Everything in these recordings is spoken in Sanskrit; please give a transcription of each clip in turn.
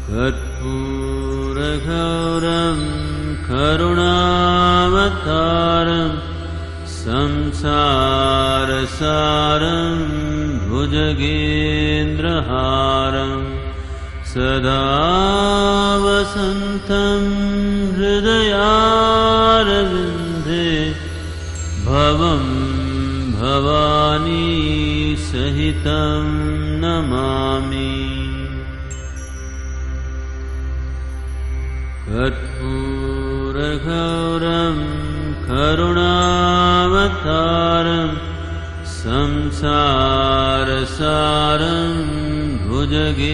कर्पूरगौरं करुणावतारं संसारसारं भुजगेन्द्रहारं सदा वसन्तं हृदयारविन्दे भवं भवानी सहितं नमामि। कर्पूरगौरं करुणावतारं संसारसारं भुजगेन्द्रहारं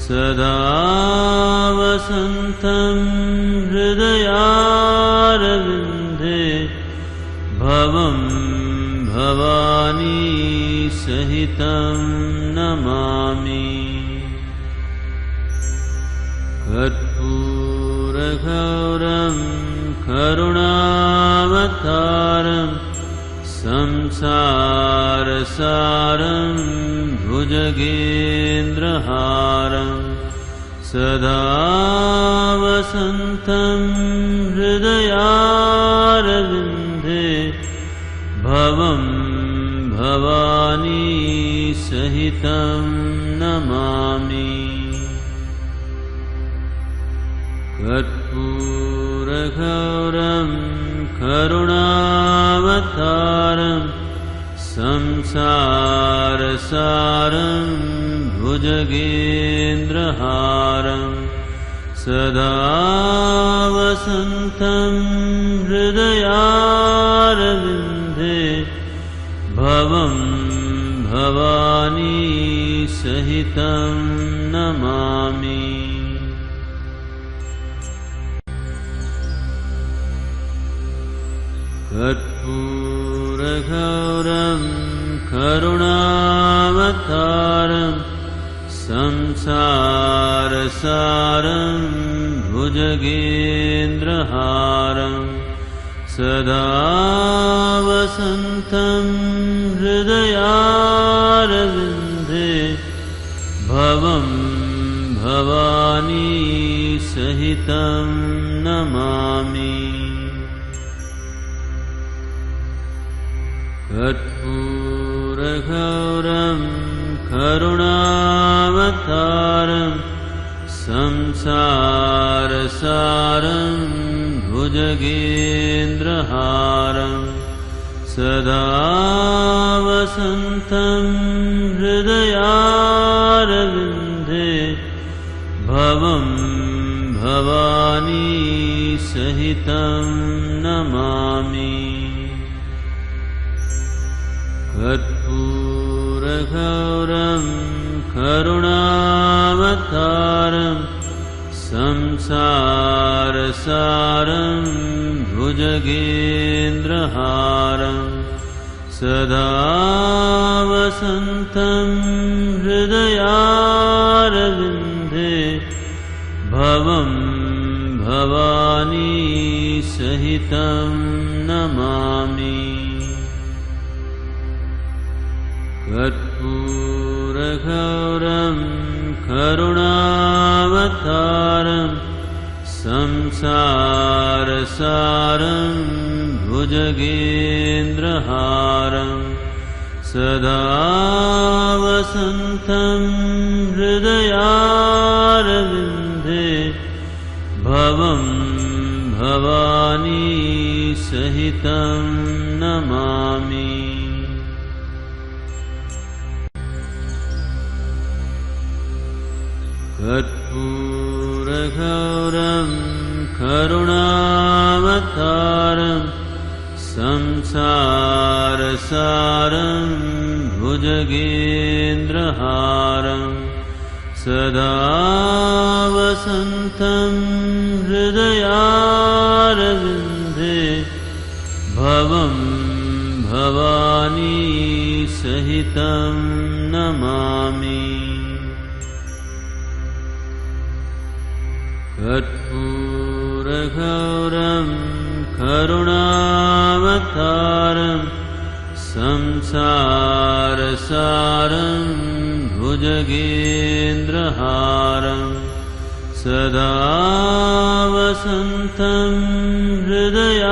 सदा वसन्तं हृदयारविन्दे भवं भवानी सहितं नमामि। कर्पूरगौरं करुणावतारं संसारसारं भुजगेन्द्रहारं सदा वसन्तं हृदयारविन्दे भवं भवानी सहितं नमामि। कर्पूरगौरं करुणावतारं संसारसारं भुजगेन्द्रहारं सदा वसन्तं हृदयारविन्दे भवं भवानी सहितं नमामि। कर्पूरगौरं करुणावतारं संसारसारं भुजगेन्द्रहारं सदा वसन्तं हृदयारविन्दे भवं भवानी सहितं नमामि। कर्पूरगौरं करुणावतारं संसारसारं भुजगेन्द्रहारं सदा वसन्तं हृदयारविन्दे भवं भवानी सहितं नमामि। कर्पूरगौरं करुणावतारं संसारसारं भुजगेन्द्रहारं सदा वसन्तं हृदयारविन्दे भवं भवानी सहितं नमामि। कर्पूरगौरं करुणावतारं संसारसारं भुजगेन्द्रहारं सदा वसन्तं हृदयारविन्दे भवं भवानी सहितं नमामि। कर्पूरगौरं करुणावतारं संसारसारं भुजगेन्द्रहारं सदा वसन्तं हृदयारविन्दे भवं भवानी सहितं नमामि। कर्पूरगौरं करुणावतारं संसारसारं भुज भुजगेन्द्रहारं सदा वसन्तं हृदयारविन्दे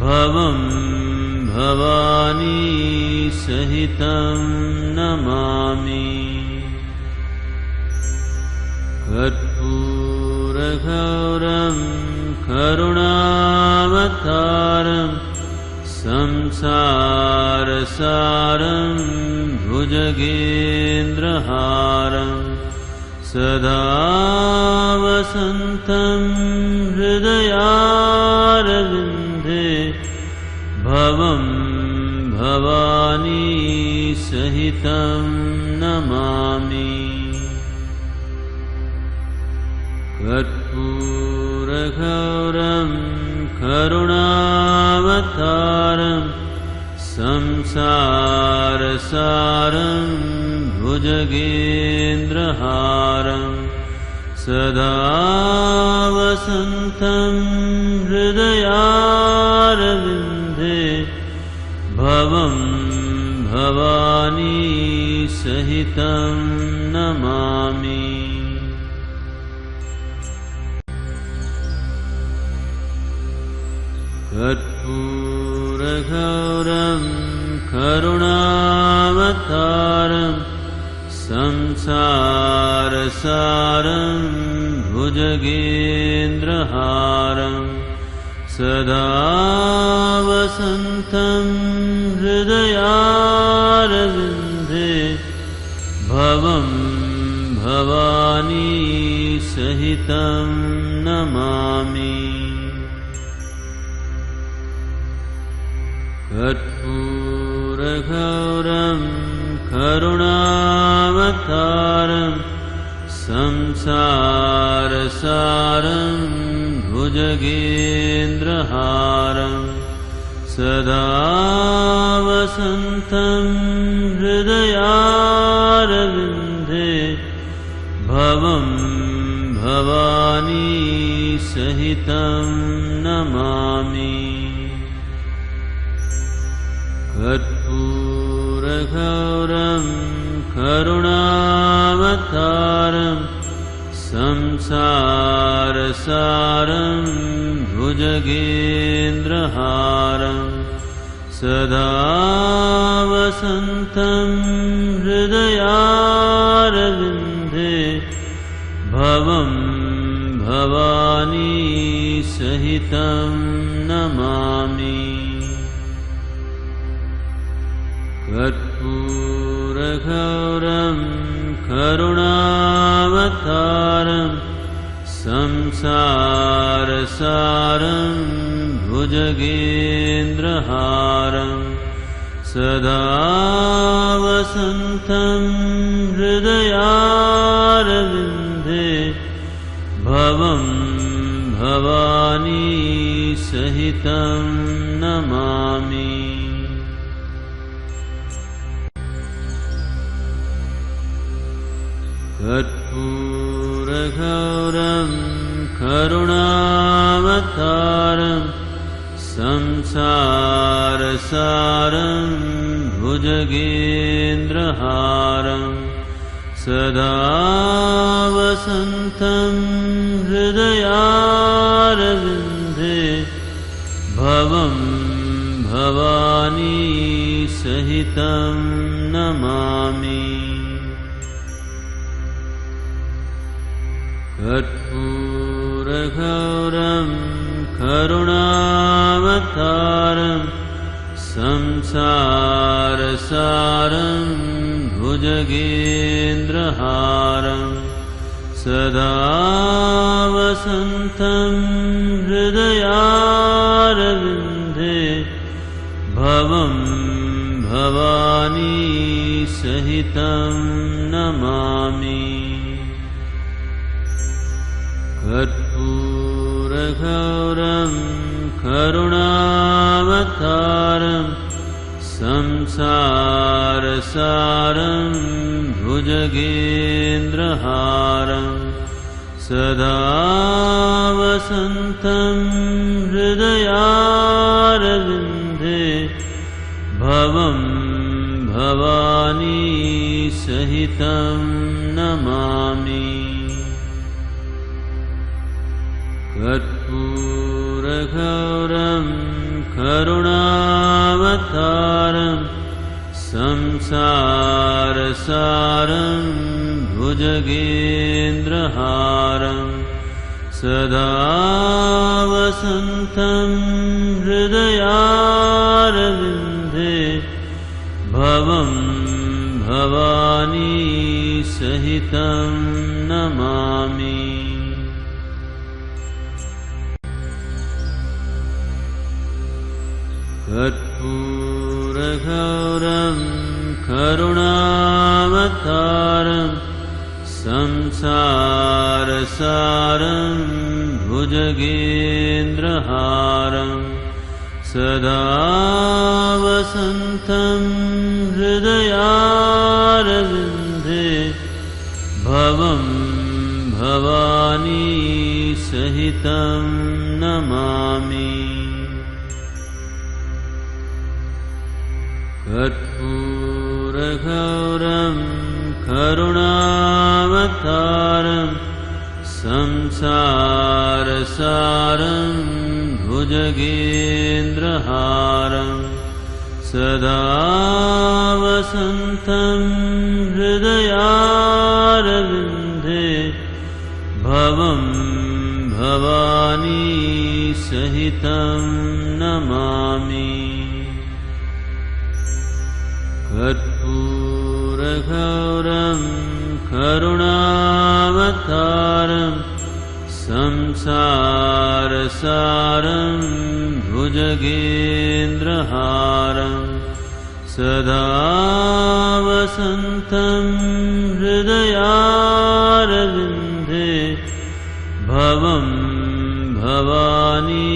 भवं भवानी सहितं नमामि। कर्पूरगौरं करुणावतारं संसारसारं भुजगेन्द्रहारं सदा वसन्तं हृदयारविन्दे भवं भवानी सहितं नमामि। कर्पूरगौरं करुणावतारं संसारसारं भुजगेन्द्रहारं सदा वसन्तं हृदयारविन्दे भवं भवानी सहितं नमामि। कर्पूरगौरं करुणावतारं संसारसारं भुजगेन्द्रहारं सदा वसन्तं हृदयारविन्दे भवं भवानी सहितं नमामि। कर्पूरगौरं करुणावतारं संसारसारं भुजगेन्द्रहारं सदा वसन्तं हृदयारविन्दे भवं भवानी सहितं नमामि। कर्पूरगौरं करुणावतारं संसारसारं भुजगेन्द्रहारं सदा वसन्तं हृदयारविन्दे भवं भवानी सहितं नमामि। कर्पूरगौरं करुणावतारं संसारसारं भुजगेन्द्रहारं सदा वसन्तं हृदयारविन्दे भवं भवानी सहितं नमामि। कर्पूरगौरं करुणावतारं संसारसारं भुजगेन्द्रहारं सदा वसन्तं हृदयारविन्दे भवं भवानी सहितं नमामि। कर्पूरगौरं करुणावतारं संसारसारं भुजगेन्द्रहारं सदा वसन्तं हृदयारविन्दे भवं भवानी सहितं नमामि। कर्पूरगौरं करुणावतारं संसारसारं भुजगेन्द्रहारं सदा वसन्तं हृदयारविन्दे भवं भवानी सहितं नमामि कर्पूरगौरं करुणावतारं संसारसारं भुजगेन्द्रहारं सदा वसन्तं हृदयारविन्दे भवं भवानी सहितं नमामि कर्पूरगौरं करुणावतारं संसारसारं भुजगेन्द्रहारं सदा वसन्तं हृदयारविन्दे भवं भवानी सहितं नमामि कर्पूरगौरं करुणावतारं संसारसारं भुजगेन्द्रहारं सदा वसन्तं हृदयारविन्दे भवं भवानी सहितं नमामि कर्पूरगौरं करुणावतारं संसारसारं भुजगेन्द्रहारं सदा वसन्तं हृदयारविन्दे भवं भवानी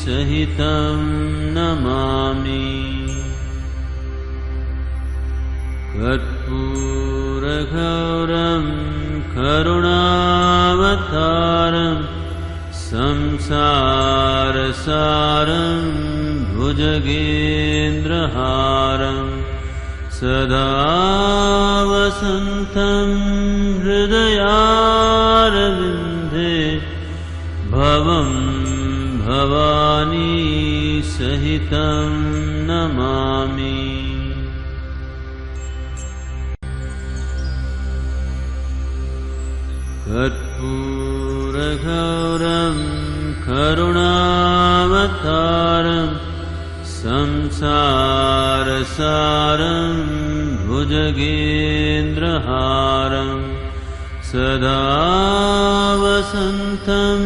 सहितं नमामि कर्पूरगौरं करुणावतारं संसारसारं भुजगेन्द्रहारं सदा वसन्तं हृदयारविन्दे भवं भवानी सहितं नमामि कर्पूरगौरं करुणावतारं संसारसारं भुजगेन्द्रहारं सदा वसन्तं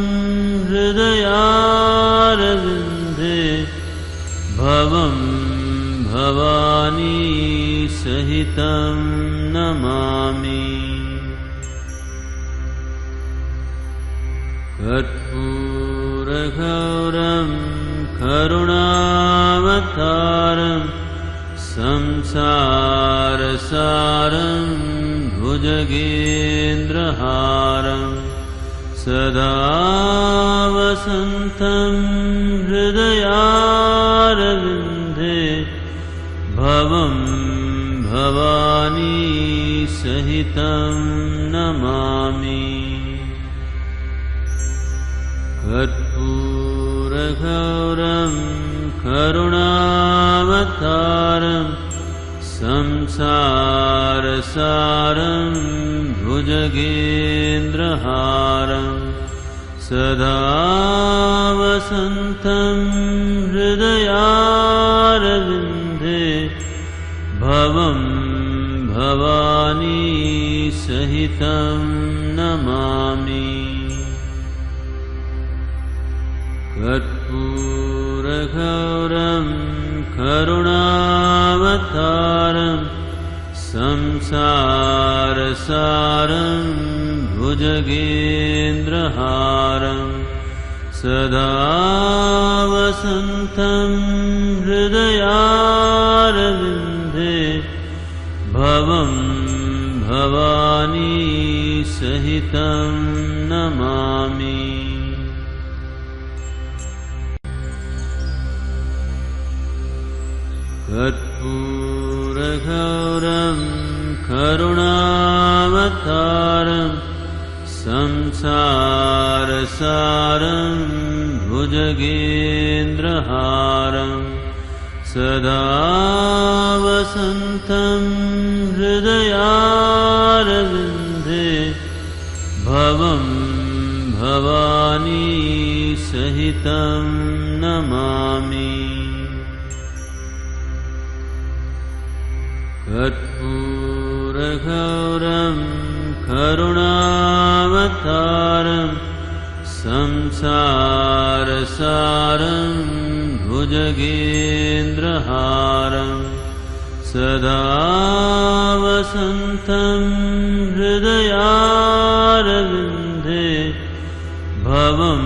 हृदयारविन्दे भवं भवानी सहितं नमामि कर्पूरगौरं करुणावतारं संसारसारं भुजगेन्द्रहारं सदा वसन्तं हृदयारविन्दे भवं भवानी सहितं नमामि कर्पूरगौरं करुणावतारं संसारसारं भुजगेन्द्रहारं सदा वसन्तं हृदयारविन्दे भवं भवानी सहितं नमामि कर्पूरगौरं करुणावतारं संसारसारं भुजगेन्द्रहारं सदा वसन्तं हृदयारविन्दे भवं भवानी सहितं नमामि कर्पूरगौरं करुणावतारं संसारसारं भुजगेन्द्रहारं सदा वसन्तं हृदयारविन्दे भवं भवानी सहितं नमामि। कर्पूरगौरं करुणावतारं संसारसारं भुजगेन्द्रहारं सदा वसन्तं हृदयारविन्दे भवं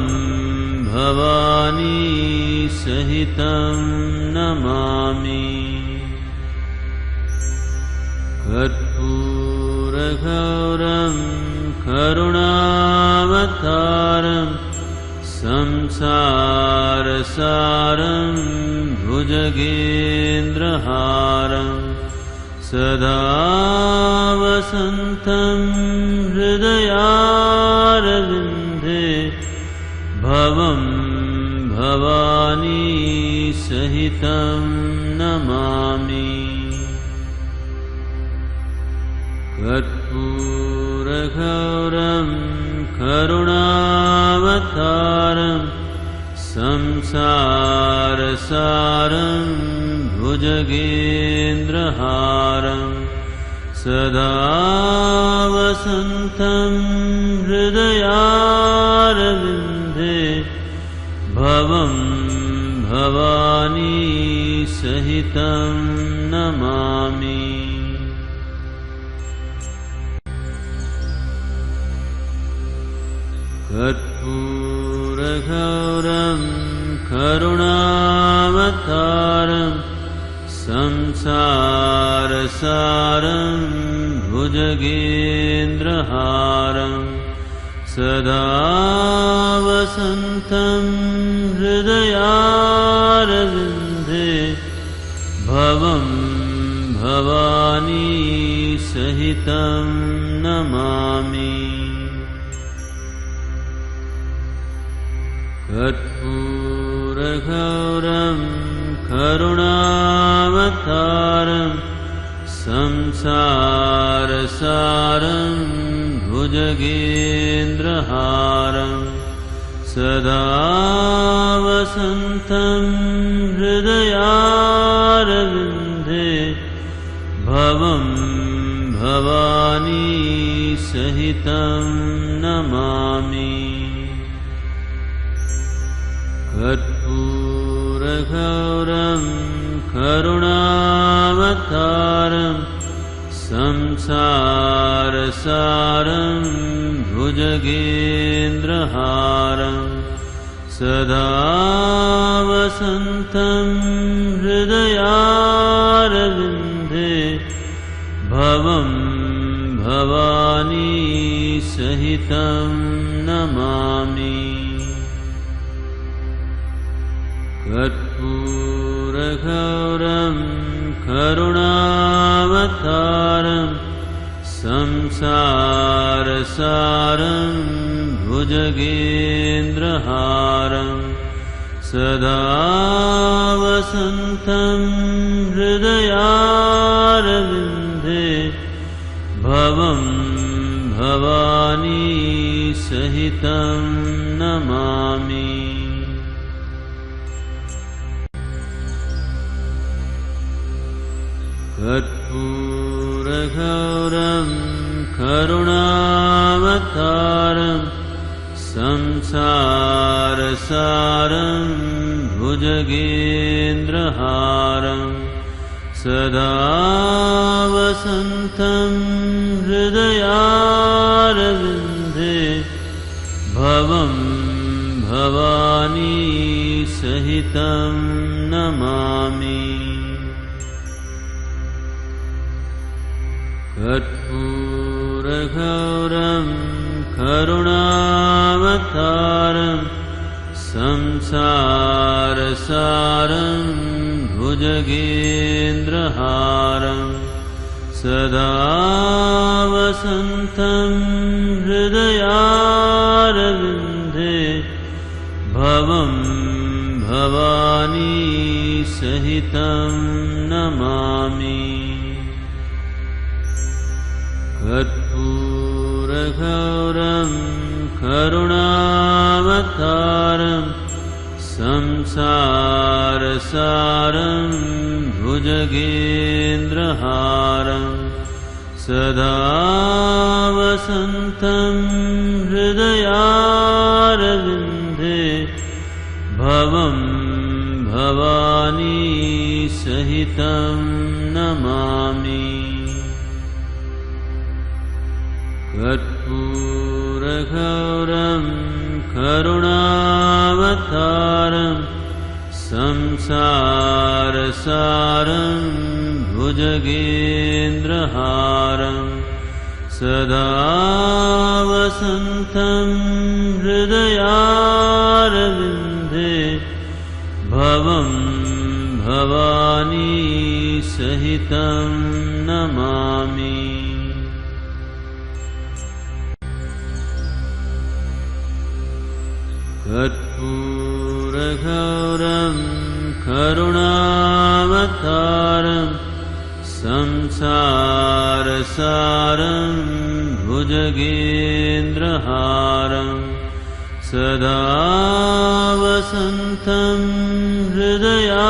भवानी सहितं नमामि। कर्पूरगौरं करुणावतारं संसारसारं भुजगेन्द्रहारं सदा वसन्तं हृदयारविन्दे भवं भवानी सहितं नमामि। कर्पूरगौरं करुणावतारं संसारसारं भुजगेन्द्रहारं सदा वसन्तं हृदयारविन्दे भवं भवानी सहितं नमामि। कर्पूरगौरं करुणावतारं संसारसारं भुजगेन्द्रहारं सदा वसन्तं हृदयारविन्दे भवं भवानी सहितं नमामि। कर्पूरगौरं करुणावतारं संसारसारं भुजगेन्द्रहारं सदा वसन्तं हृदयारविन्दे भवं भवानी सहितं नमामि। कर्पूरगौरं करुणावतारं संसारसारं भुजगेन्द्रहारं सदा वसन्तं हृदयारविन्दे भवं भवानी सहितं नमामि। कर्पूरगौरं करुणावतारं संसारसारं भुजगेन्द्रहारं सदा वसन्तं हृदयारविन्दे भवं भवानी सहितं नमामि। कर्पूरगौरं करुणावतारं संसारसारं भुजगेन्द्रहारं सदा वसन्तं हृदयारविन्दे भवं भवानी सहितं नमामि। कर्पूरगौरं करुणावतारं संसारसारं भुजगेन्द्रहारं सदा वसन्तं हृदयारविन्दे भवं भवानी सहितं नमामि। कर्पूरगौरं करुणावतारं संसारसारं भुजगेन्द्रहारं सदा वसन्तं हृदयारविन्दे भवं भवानी सहितं नमामि। कर्पूरगौरं करुणावतारं संसारसारं भुजगेन्द्रहारं सदा वसन्तं हृदयारविन्दे भवं भवानी सहितं नमामि। कर्पूरगौरं करुणावतारं संसारसारं भुजगेन्द्रहारं सदा वसन्तं हृदयारविन्दे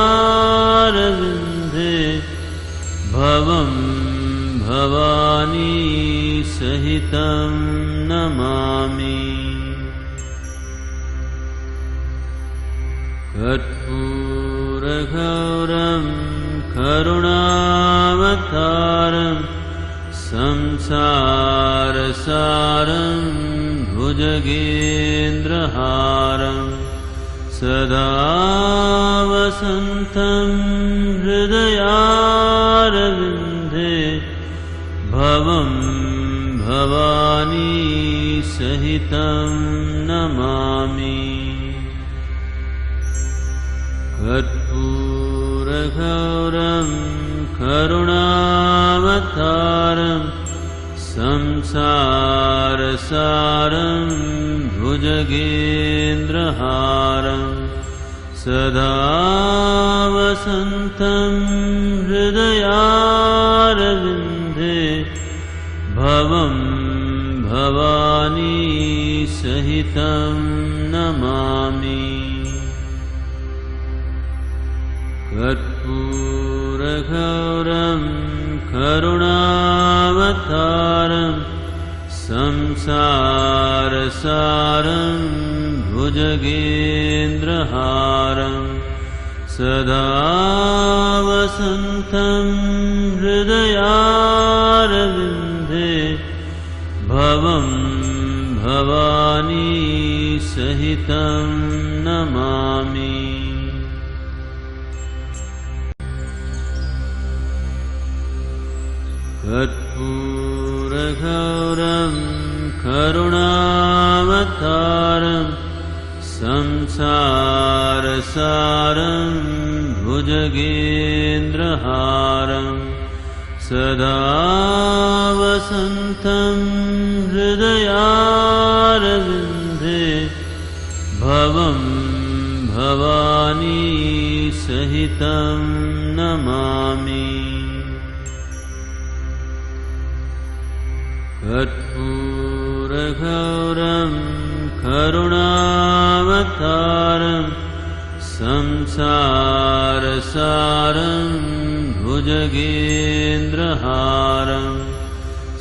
भवं भवानी सहितं नमामि। कर्पूरगौरं करुणावतारं संसारसारं भुजगेन्द्रहारं सदा वसन्तं हृदयारविन्दे भवं भवानी सहितं नमामि। कर्पूरगौरं करुणावतारं संसारसारं भुजगेन्द्रहारं सदा वसन्तं हृदयारविन्दे भवं भवानी सहितं नमामि। कर्पूरगौरं करुणावतारं संसारसारं भुजगेन्द्रहारं सदा वसन्तं हृदयारविन्दे भवं भवानी सहितं नमामि। कर्पूरगौरं करुणावतारं संसारसारं भुजगेन्द्रहारं सदा वसन्तं हृदयारविन्दे भवं भवानी सहितं नमामि। कर्पूरगौरं करुणावतारं संसारसारं भुजगेन्द्रहारं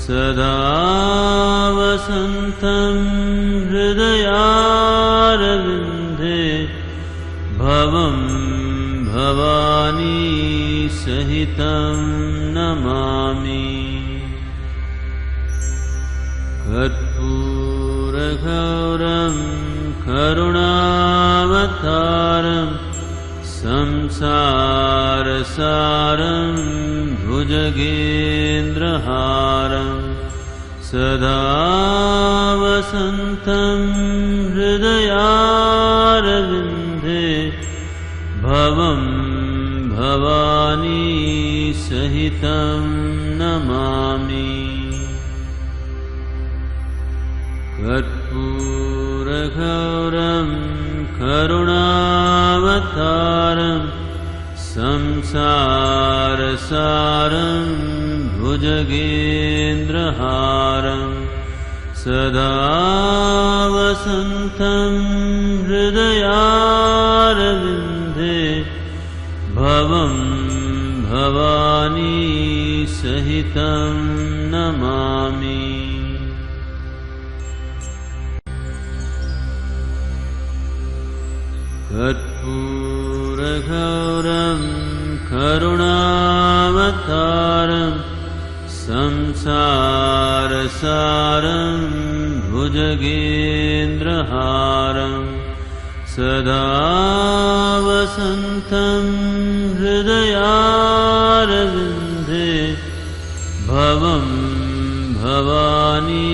सदा वसन्तं हृदयारविन्दे भवं भवानी सहितं नमामि। कर्पूरगौरं करुणावतारं संसारसारं भुजगेन्द्रहारं सदा वसन्तं हृदयारविन्दे भवं भवानी सहितं नमामि। कर्पूरगौरं करुणावतारं संसारसारं भुजगेन्द्रहारं सदा वसन्तं हृदयारविन्दे भवं भवानी सहितं नमामि। कर्पूरगौरं करुणावतारं संसारसारं भुजगेन्द्रहारं सदा वसन्तं हृदयारविन्दे भवं भवानी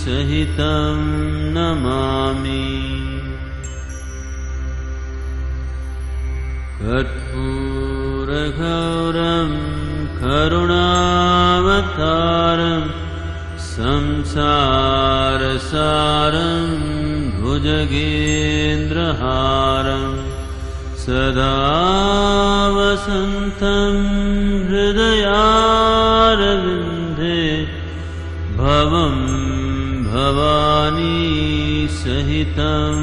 सहितं नमामि। कर्पूरगौरं करुणावतारं संसारसारं भुजगेन्द्रहारं सदा वसन्तं हृदयारविन्दे भवं भवानी सहितं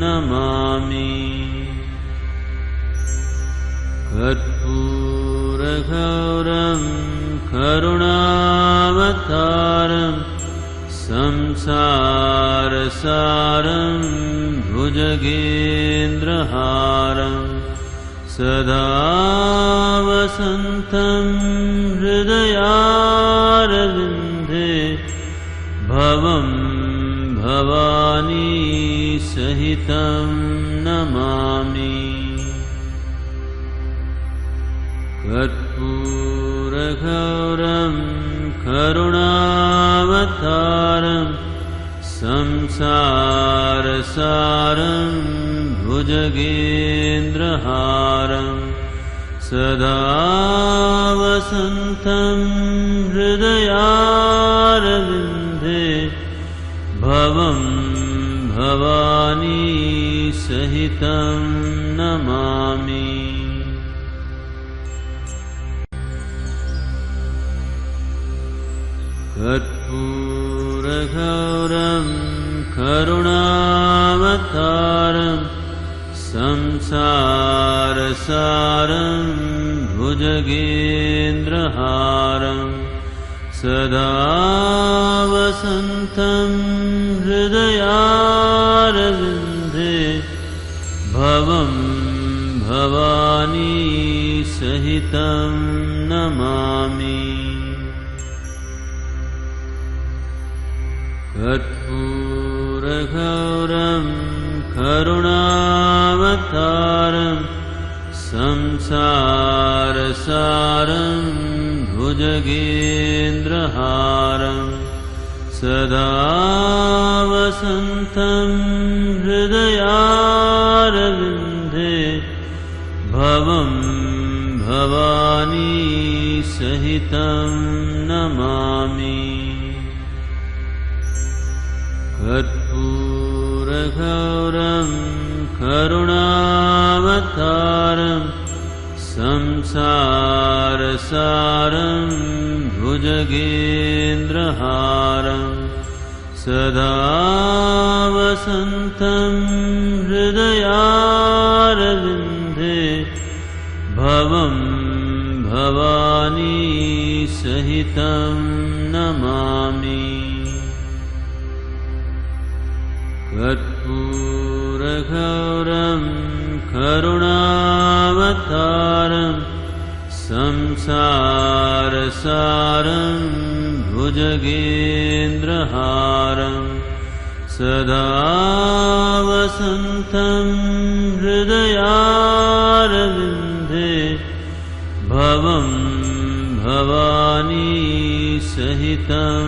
नमामि। कर्पूरगौरं करुणावतारं संसारसारं भुजगेन्द्रहारं सदा वसन्तं हृदयारविन्दे भवं भवानी सहितं नमामि। कर्पूरगौरं करुणावतारं संसारसारं भुजगेन्द्रहारं सदा वसन्तं हृदयारविन्दे भवं भवानी सहितं नमामि। कर्पूरगौरं करुणावतारं संसारसारं भुजगेन्द्रहारं सदा वसन्तं हृदयारविन्दे भवं भवानी सहितं नमामि। कर्पूरगौरं करुणावतारं संसारसारं भुजगेन्द्रहारं सदा वसन्तं हृदयारविन्दे भवं भवानी सहितं नमामि। कर्पूरगौरं करुणावतारं संसारसारं भुजगेन्द्रहारं सदा वसन्तं हृदयारविन्दे भवं भवानी सहितं नमामि। कर्पूरगौरं करुणावतारं संसारसारं भुजगेन्द्रहारं सदा वसन्तं हृदयारविन्दे भवं भवानी सहितं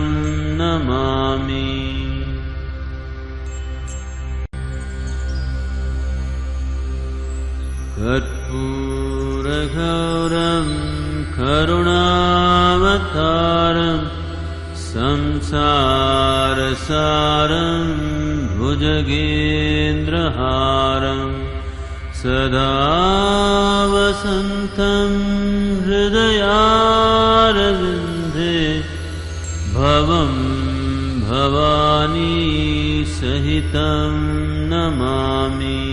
नमामि। कर्पूरगौरं कर्पूरगौरं करुणावतारं संसारसारं भुजगेन्द्रहारं सदा वसन्तं हृदयारविन्दे भवं भवानी सहितं नमामि।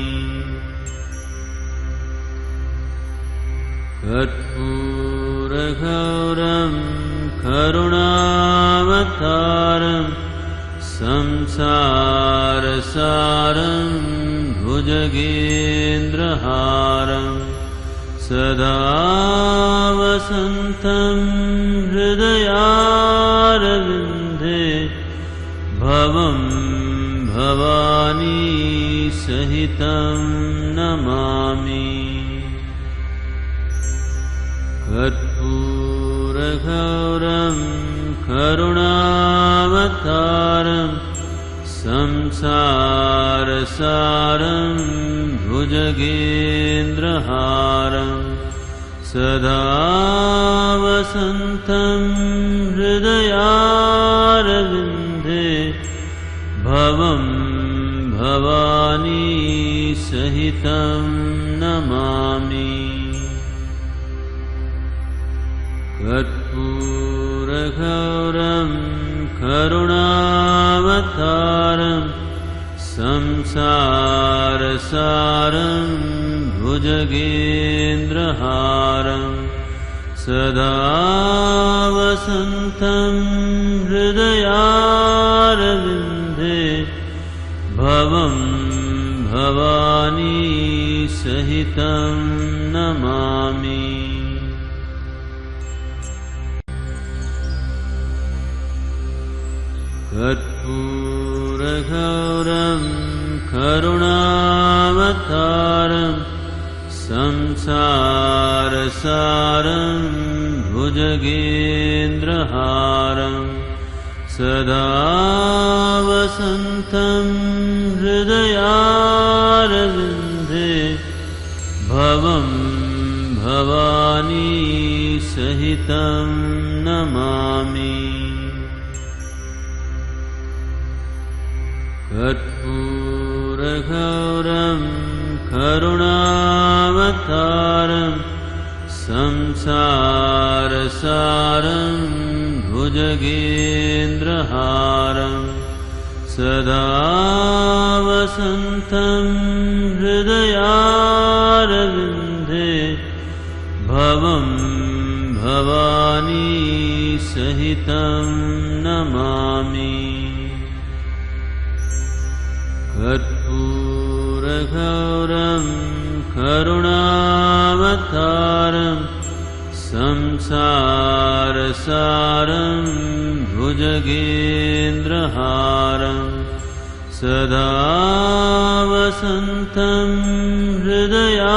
कर्पूरगौरं करुणावतारं संसारसारं भुजगेन्द्रहारं सदा वसन्तं हृदयारविन्दे भवं भवानी सहितं नमामि। कर्पूरगौरं करुणावतारं संसारसारं भुजगेन्द्रहारं सदा वसन्तं हृदयारविन्दे भवं भवानी सहितं नमामि। कर्पूरगौरं करुणावतारं संसारसारं भुजगेन्द्रहारं सदा वसन्तं हृदयारविन्दे भवं भवानी सहितं नमामि। कर्पूरगौरं करुणावतारं संसारसारं भुजगेन्द्रहारं सदा वसन्तं हृदयारविन्दे भवं भवानी सहितं नमामि। कर्पूरगौरं करुणावतारं संसारसारं भुजगेन्द्रहारं सदा वसन्तं हृदयारविन्दे भवं भवानी सहितं नमामि। कर्पूरगौरं करुणावतारं संसारसारं भुजगेन्द्रहारं सदा वसन्तं हृदयारविन्दे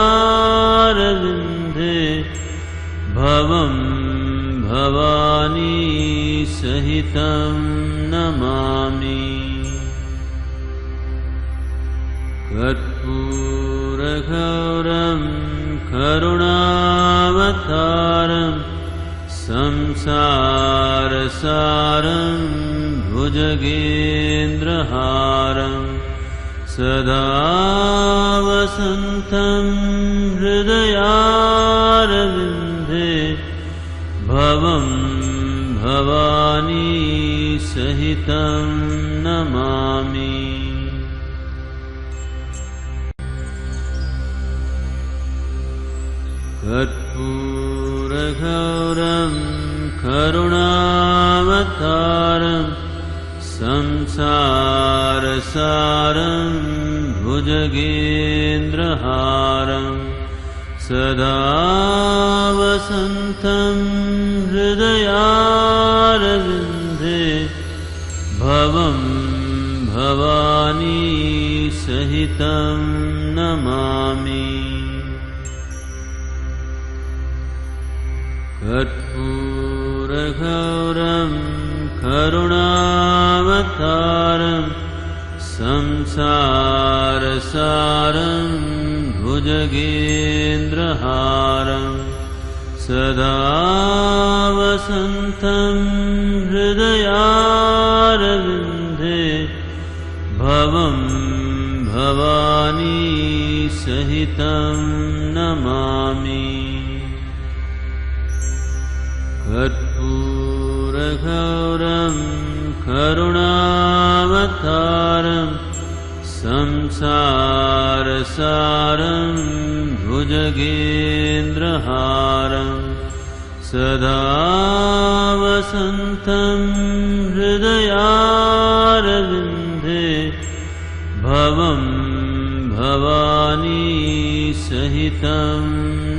भवं भवानी सहितं नमामि। कर्पूरगौरं करुणावतारं संसारसारं भुजगेन्द्रहारं सदा वसन्तं हृदयारविन्दे भवं भवानी सहितं नमामि। कर्पूरगौरं करुणावतारं संसारसारं भुजगेन्द्रहारं सदा वसन्तं हृदयारविन्दे भवं भवानी सहितं नमामि। कर्पूरगौरं करुणावतारं संसारसारं भुजगेन्द्रहारं सदा वसन्तं हृदयारविन्दे भवं भवानी सहितं नमामि। कर्पूरगौरं करुणावतारं संसारसारं भुजगेन्द्रहारं सदा वसन्तं हृदयारविन्दे भवं भवानी सहितं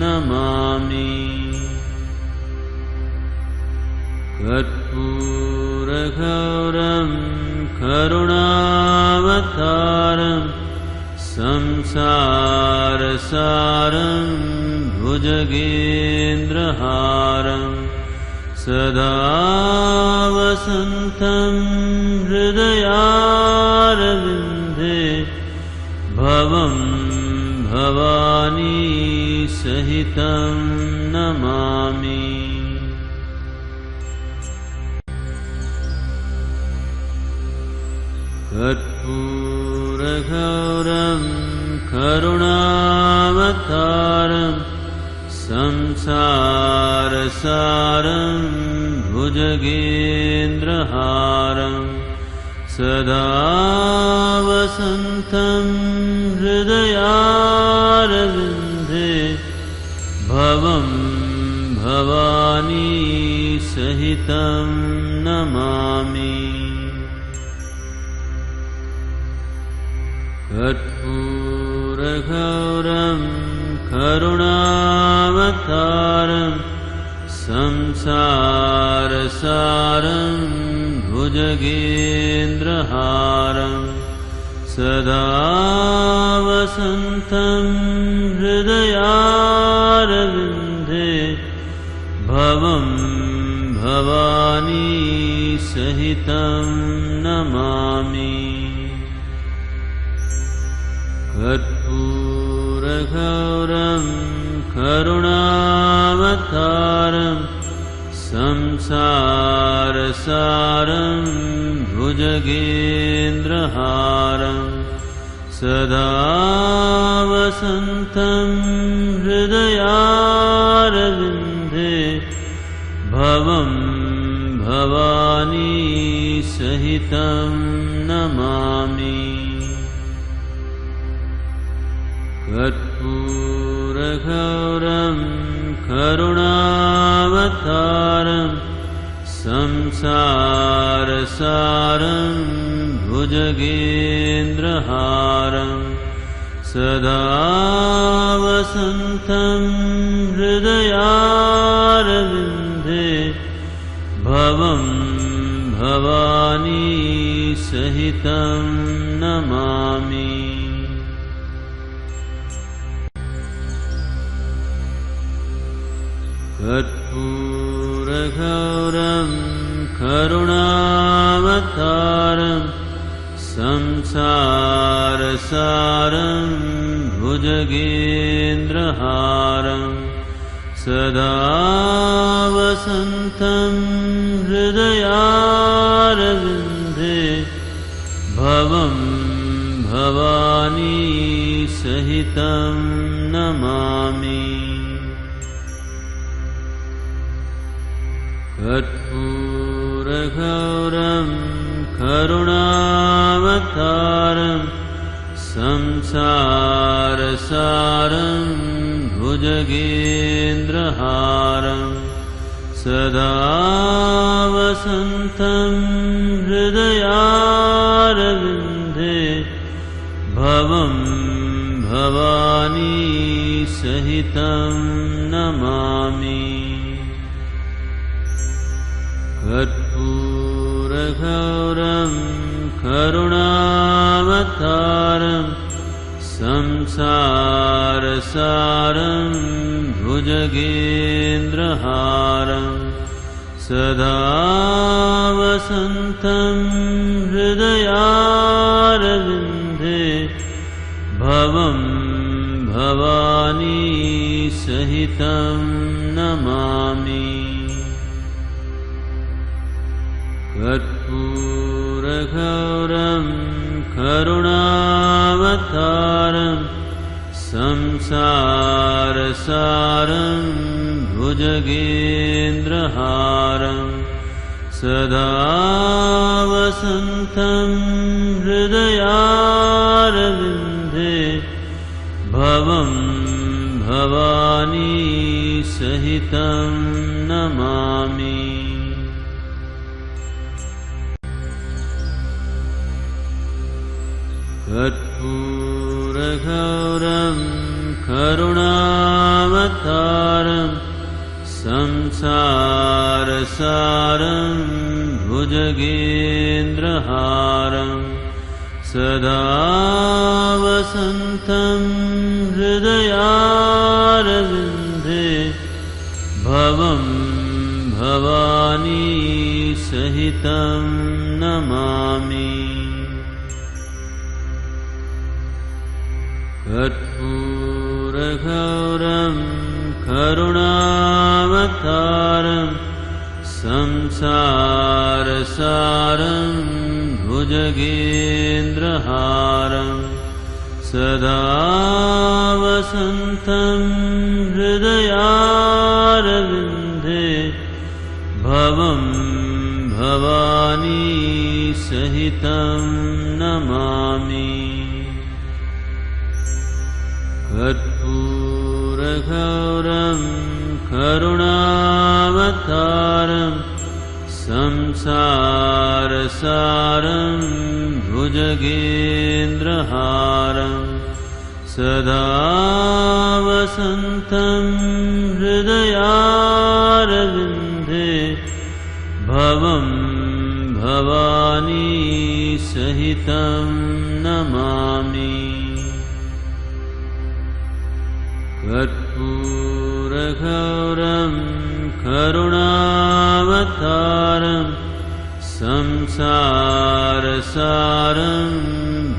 नमामि। कर्पूरगौरं करुणावतारं संसारसारं भुजगेन्द्रहारं सदा वसन्तं हृदयारविन्दे भवं भवानी सहितं नमामि। कर्पूरगौरं करुणावतारं संसारसारं भुजगेन्द्रहारं सदा वसन्तं हृदयारविन्दे भवं भवानी सहितं नमामि। कर्पूरगौरं करुणावतारं संसारसारं भुजगेन्द्रहारं सदा वसन्तं हृदयारविन्दे भवं भवानी सहितं नमामि। कर्पूरगौरं करुणावतारं संसारसारं भुजगेन्द्रहारं सदा वसन्तं हृदयारविन्दे भवं भवानी सहितं नमामि। कर्पूरगौरं करुणावतारं संसारसारं भुजगेन्द्रहारं सदा वसन्तं हृदयारविन्दे भवं भवानी सहितं नमामि। कर्पूरगौरं करुणावतारं संसारसारं भुजगेन्द्रहारं सदा वसन्तं हृदयारविन्दे भवं भवानी सहितं नमामि। कर्पूरगौरं करुणावतारं संसारसारं भुजगेन्द्रहारं सदा वसन्तं हृदयारविन्दे भवं भवानी सहितं नमामि। कर्पूरगौरं करुणावतारं संसारसारं भुजगेन्द्रहारं सदा वसन्तं हृदयारविन्दे भवं भवानी सहितं नमामि। कर्पूरगौरं करुणावतारं संसारसारं भुजगेन्द्रहारं सदा वसन्तं हृदयारविन्दे भवं भवानी सहितं नमामि। कर्पूरगौरं करुणावतारं संसारसारं भुजगेन्द्रहारं सदा वसन्तं हृदयारविन्दे भवं भवानी सहितं नमामि। कर्पूरगौरं करुणावतारं संसारसारं भुजगेन्द्रहारं सदा वसन्तं हृदयारविन्दे भवं भवानी सहितं नमामि। कर्पूरगौरं करुणावतारं संसारसारं भुजगेन्द्रहारं सदा वसन्तं हृदयारविन्दे भवं भवानी सहितं नमामि। कर्पूरगौरं करुणावतारं संसारसारं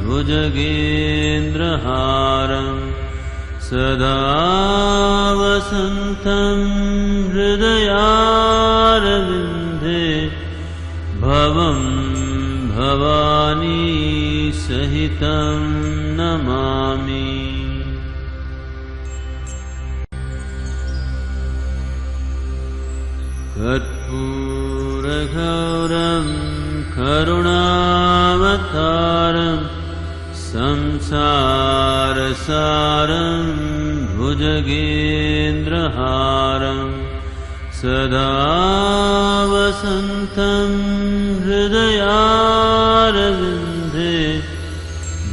भुजगेन्द्रहारं सदा वसन्तं हृदयारविन्दे भवं भवानी सहितं नमामि। कर्पूरगौरं करुणावतारं संसारसारं भुजगेन्द्रहारं सदा वसन्तं हृदयारविन्दे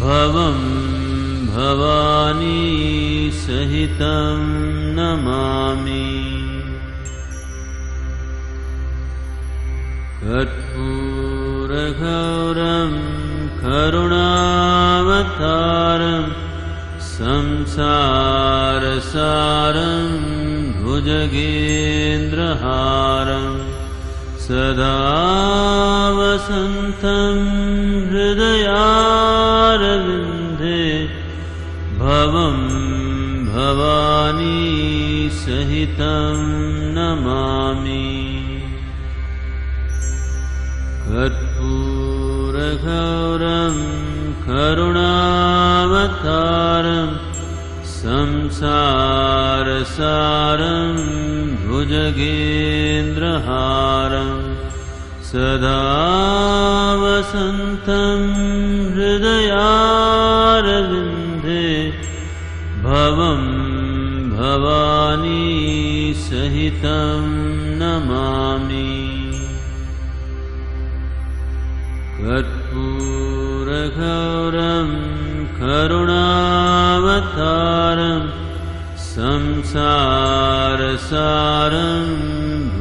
भवं भवानी सहितं नमामि। कर्पूरगौरं करुणावतारं संसारसारं भुजगेन्द्रहारं सदा वसन्तं हृदयारविन्दे भवं भवानी सहितं नमामि। कर्पूरगौरं करुणावतारं संसारसारं भुजगेन्द्रहारं सदा वसन्तं हृदयारविन्दे भवं भवानी सहितं नमामि। कर्पूरगौरं करुणावतारं संसारसारं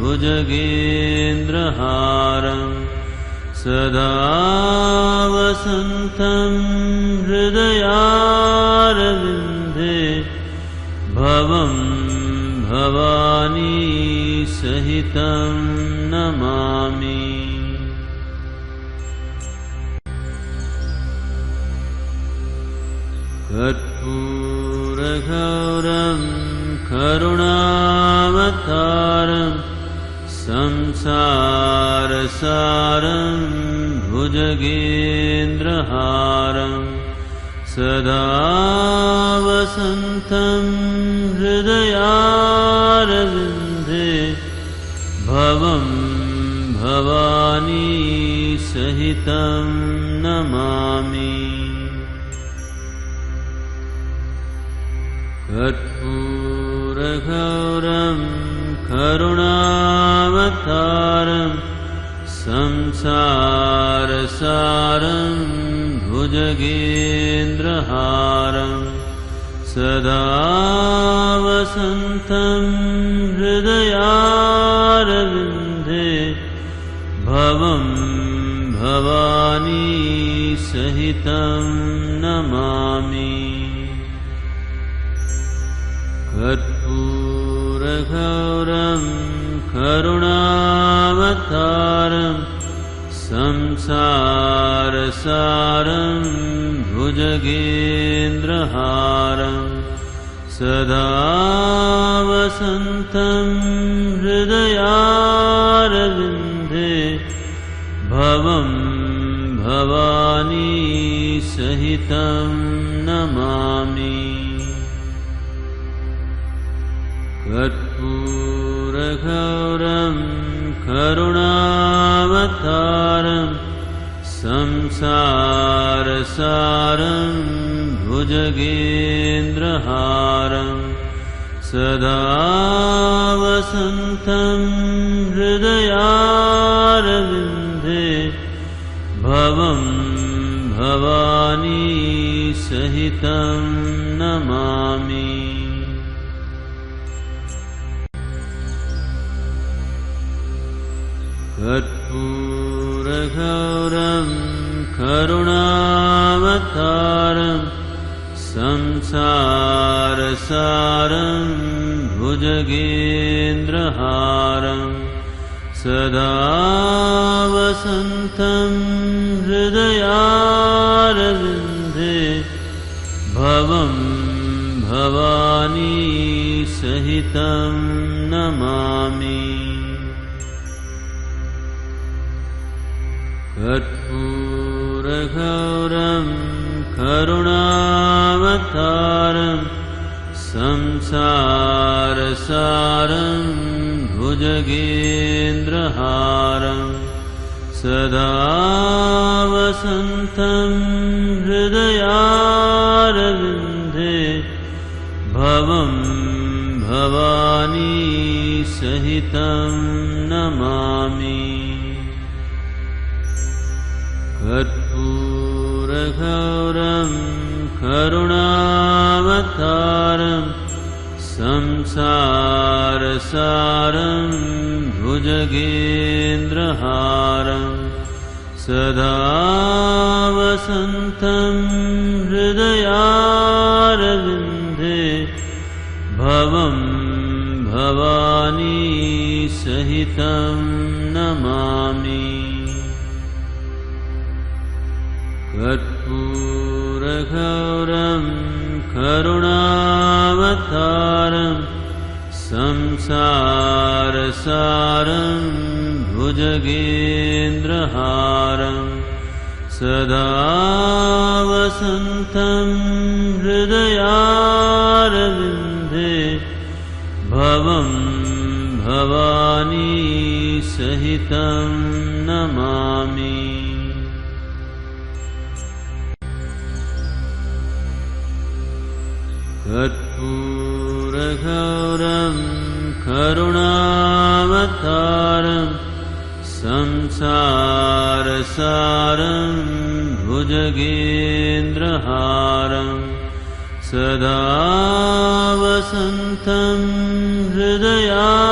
भुजगेन्द्रहारं सदा वसन्तं हृदयारविन्दे भवं भवानी सहितं नमामि। कर्पूरगौरं करुणावतारं संसारसारं भुजगेन्द्रहारं सदा वसन्तं हृदयारविन्दे भवं भवानी सहितं नमामि। कर्पूरगौरं करुणावतारं संसारसारं भुजगेन्द्रहारं सदा वसन्तं हृदयारविन्दे भवं भवानी सहितं नमामि। कर्पूरगौरं करुणावतारं संसारसारं भुजगेन्द्रहारं सदा वसन्तं हृदयारविन्दे भवं भवानी सहितं नमामि। कर्पूरगौरं करुणावतारं संसारसारं भुजगेन्द्रहारं सदा वसन्तं हृदयारविन्दे भवं भवानी सहितं नमामि। कर्पूरगौरं करुणावतारं संसारसारं भुजगेन्द्रहारं सदा वसन्तं हृदयारविन्दे भवं भवानी सहितं नमामि। कर्पूरगौरं करुणावतारं संसारसारं भुजगेन्द्रहारं सदा वसन्तं हृदयारविन्दे भवं भवानी सहितं नमामि। कर्पूरगौरं करुणावतारं संसारसारं भुजगेन्द्रहारं सदा वसन्तं हृदयारविन्दे भवं भवानी सहितं नमामि। कर्पूरगौरं करुणावतारं संसारसारं भुजगेन्द्रहारं सदा वसन्तं हृदयारविन्दे भवं भवानी सहितं नमामि। कर्पूरगौरं करुणावतारं संसारसारं भुजगेन्द्रहारं सदा वसन्तं हृदयारविन्दे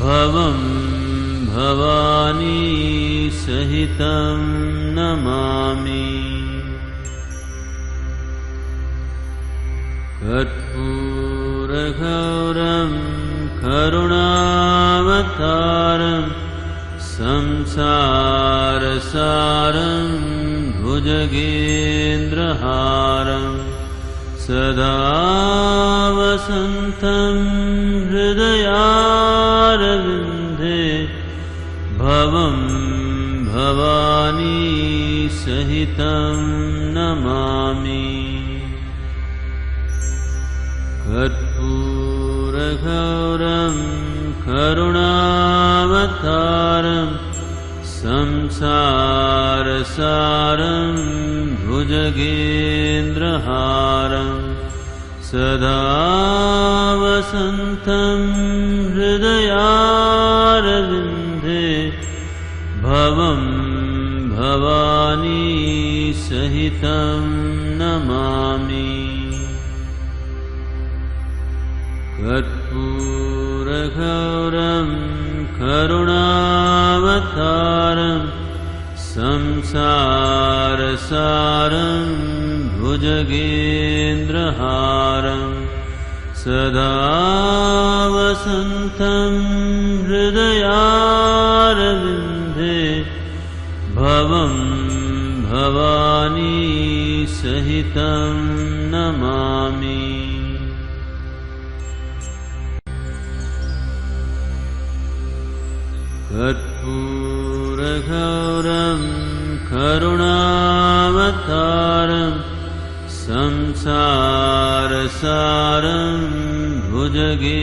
भवं भवानी सहितं नमामि। कर्पूरगौरं करुणावतारं संसारसारं भुजगेन्द्रहारं सदा वसन्तं हृदयारविन्दे भवं भवानी सहितं नमामि कर्पूरगौरं करुणावतारं संसारसारं भुजगेन्द्रहारं सदा वसन्तं हृदयारविन्दे भवं भवानी सहितं नमामि कर्पूरगौरं करुणावतारं संसारसारं भुजगेन्द्रहारं सदा वसन्तं हृदयारविन्दे भवं भवानी सहितं नमामि कर्पूरगौरं करुणावतारं संसारसारं भुजगेन्द्रहारं